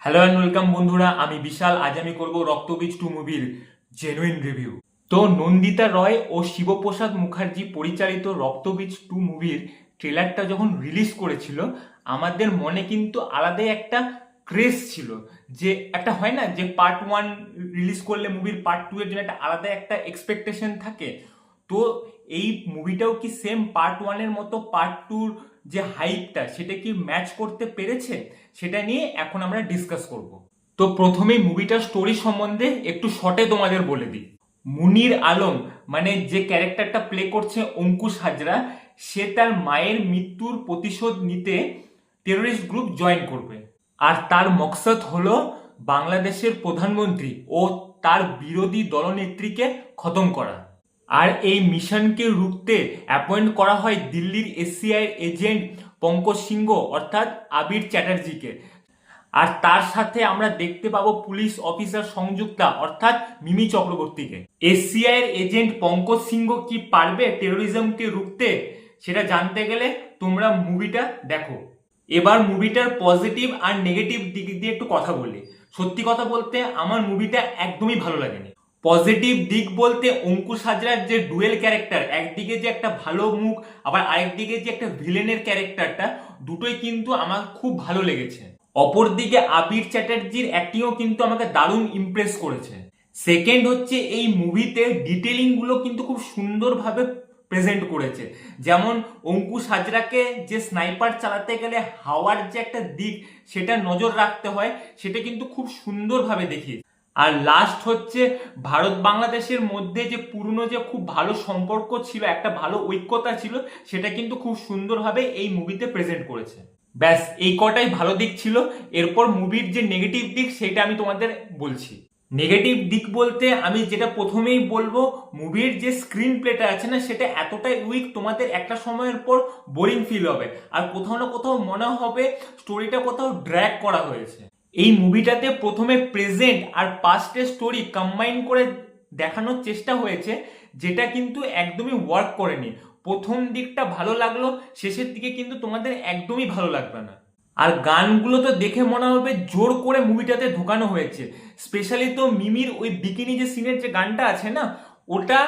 Hello and welcome বন্ধুরা, আমি বিশাল। আজ আমি করব রক্তবীজ 2 মুভির জেনুইন রিভিউ। তো নন্দিতা রয় ও শিবপ্রসাদ মুখার্জি পরিচালিত রক্তবীজ 2 মুভির ট্রেলারটা যখন রিলিজ করেছিল, আমাদের মনে কিন্তু আলাদাই একটা ক্রেজ ছিল। যে একটা হয় না যে পার্ট 1 রিলিজ করলে মুভির পার্ট 2 এর জন্য একটা আলাদা একটা এক্সপেকটেশন থাকে। তো এই মুভিটাও কি সেম পার্ট 1 এর মতো পার্ট 2 যে হাইপটা সেটা কি ম্যাচ করতে পেরেছে, সেটা নিয়ে এখন আমরা ডিসকাস করব। তো প্রথমেই মুভিটার স্টোরি সম্বন্ধে একটু শর্টে তোমাদের বলে দিই। মুনির আলম মানে যে ক্যারেক্টারটা প্লে করছে অঙ্কুশ হাজরা, সে তার মায়ের মৃত্যুর প্রতিশোধ নিতে টেরোরিস্ট গ্রুপ জয়েন করবে। আর তার মকসদ হলো বাংলাদেশের প্রধানমন্ত্রী ও তার বিরোধী দলনেত্রীকে খতম করা। আর এই মিশনকে রুখতে অ্যাপয়েন্ট করা হয় দিল্লির এসিআই এজেন্ট পঙ্কজ সিংহ অর্থাৎ আবির চ্যাটার্জিকে। আর তার সাথে আমরা দেখতে পাবো পুলিশ অফিসার সংযুক্তা অর্থাৎ মিমি চক্রবর্তীকে। এসিআই এর এজেন্ট পঙ্কজ সিংহ কি পারবে টেরোরিজমকে রুখতে, সেটা জানতে গেলে তোমরা মুভিটা দেখো। এবার মুভিটার পজিটিভ আর নেগেটিভ দিক দিয়ে একটু কথা বলি। সত্যি কথা বলতে আমার মুভিটা একদমই ভালো লাগেনি। পজিটিভ দিক বলতে অঙ্কুশ হাজরার যে ডুয়েল ক্যারেক্টার, একদিকে যে একটা ভালো মুখ আবার আরেকদিকে যে একটা ভিলেনের ক্যারেক্টারটা, দুটোই কিন্তু আমার খুব ভালো লেগেছে। অপরদিকে আবির চ্যাটার্জির অ্যাক্টিংও কিন্তু আমাকে দারুণ ইমপ্রেস করেছে। সেকেন্ড হচ্ছে এই মুভিতে ডিটেলিং গুলো কিন্তু খুব সুন্দরভাবে প্রেজেন্ট করেছে। যেমন অঙ্কুশ হাজরাকে যে স্নাইপার চালাতে গেলে হাওয়ার যে একটা দিক, সেটা নজর রাখতে হয়, সেটা কিন্তু খুব সুন্দরভাবে দেখিয়েছে। আর লাস্ট হচ্ছে ভারত বাংলাদেশের মধ্যে যে পুরনো যে খুব ভালো সম্পর্ক ছিল, একটা ভালো ঐক্যতা ছিল, সেটা কিন্তু খুব সুন্দরভাবে এই মুভিতে প্রেজেন্ট করেছে। ব্যাস এই কটাই ভালো দিক ছিল। এরপর মুভির যে নেগেটিভ দিক সেটা আমি তোমাদের বলছি। নেগেটিভ দিক বলতে আমি যেটা প্রথমেই বলবো, মুভির যে স্ক্রিন প্লেটা আছে না, সেটা এতটাই উইক, তোমাদের একটা সময়ের পর বোরিং ফিল হবে। আর কোথাও না কোথাও মনে হবে স্টোরিটা কোথাও ড্র্যাগ করা হয়েছে। এই মুভিটাতে প্রথমে প্রেজেন্ট আর পাস্টের স্টোরি কম্বাইন করে দেখানোর চেষ্টা হয়েছে, যেটা কিন্তু একদমই ওয়ার্ক করেনি। প্রথম দিকটা ভালো লাগলো, শেষের দিকে কিন্তু তোমাদের একদমই ভালো লাগবে না। আর গানগুলো তো দেখে মনে হবে জোর করে মুভিটাতে ঢোকানো হয়েছে। স্পেশালি তো মিমির ওই বিকিনি যে সিনের যে গানটা আছে না, ওটা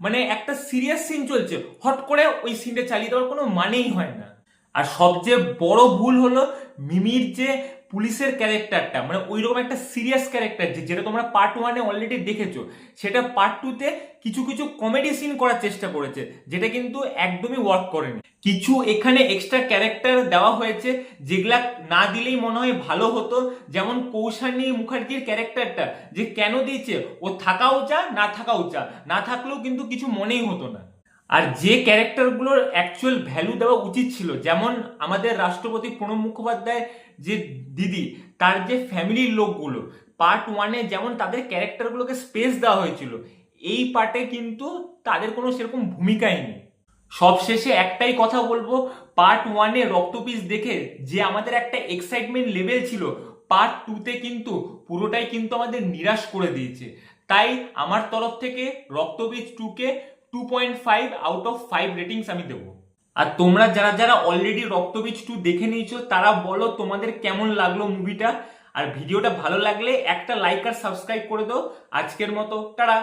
মানে একটা সিরিয়াস সিন চলছে, হট করে ওই সিনটা চালিয়ে দেওয়ার কোনো মানেই হয় না। আর সবচেয়ে বড় ভুল হলো মিমির যে পুলিশের ক্যারেক্টারটা, মানে ওইরকম একটা সিরিয়াস ক্যারেক্টার যেটা তোমরা পার্ট 1-এ অলরেডি দেখেছো, সেটা পার্ট 2-তে কিছু কিছু কমেডি সিন করার চেষ্টা করেছে, যেটা কিন্তু একদমই ওয়ার্ক করেনি। কিছু এখানে এক্সট্রা ক্যারেক্টার দেওয়া হয়েছে যেগুলা না দিলেই মনে হয় ভালো হতো। যেমন কৌশানী মুখার্জির ক্যারেক্টারটা যে কেন দিয়েছে, ও থাকাও যা না থাকাও যা, না থাকলেও কিন্তু কিছু মনেই হতো না। আর যে ক্যারেক্টারগুলোর অ্যাকচুয়াল ভ্যালু দেওয়া উচিত ছিল, যেমন আমাদের রাষ্ট্রপতি প্রণব মুখোপাধ্যায় যে দিদি, তার যে ফ্যামিলির লোকগুলো, পার্ট 1-এ যেমন তাদের ক্যারেক্টারগুলোকে স্পেস দেওয়া হয়েছিল, এই পার্টে কিন্তু তাদের কোনো সেরকম ভূমিকাই নেই। সবশেষে একটাই কথা বলবো, পার্ট 1-এ রক্তবীজ দেখে যে আমাদের একটা এক্সাইটমেন্ট লেভেল ছিল, পার্ট 2-তে কিন্তু পুরোটাই কিন্তু আমাদের নিরাশ করে দিয়েছে। তাই আমার তরফ থেকে রক্তবীজ 2-কে 2.5 আউট অফ 5 রেটিংস আমি দেবো। আর তোমরা যারা যারা অলরেডি রক্তবীজ 2 দেখে নিয়েছো, তারা বলো তোমাদের কেমন লাগলো মুভিটা। আর ভিডিওটা ভালো লাগলে একটা লাইক আর সাবস্ক্রাইব করে দাও। আজকের মতো টাটা।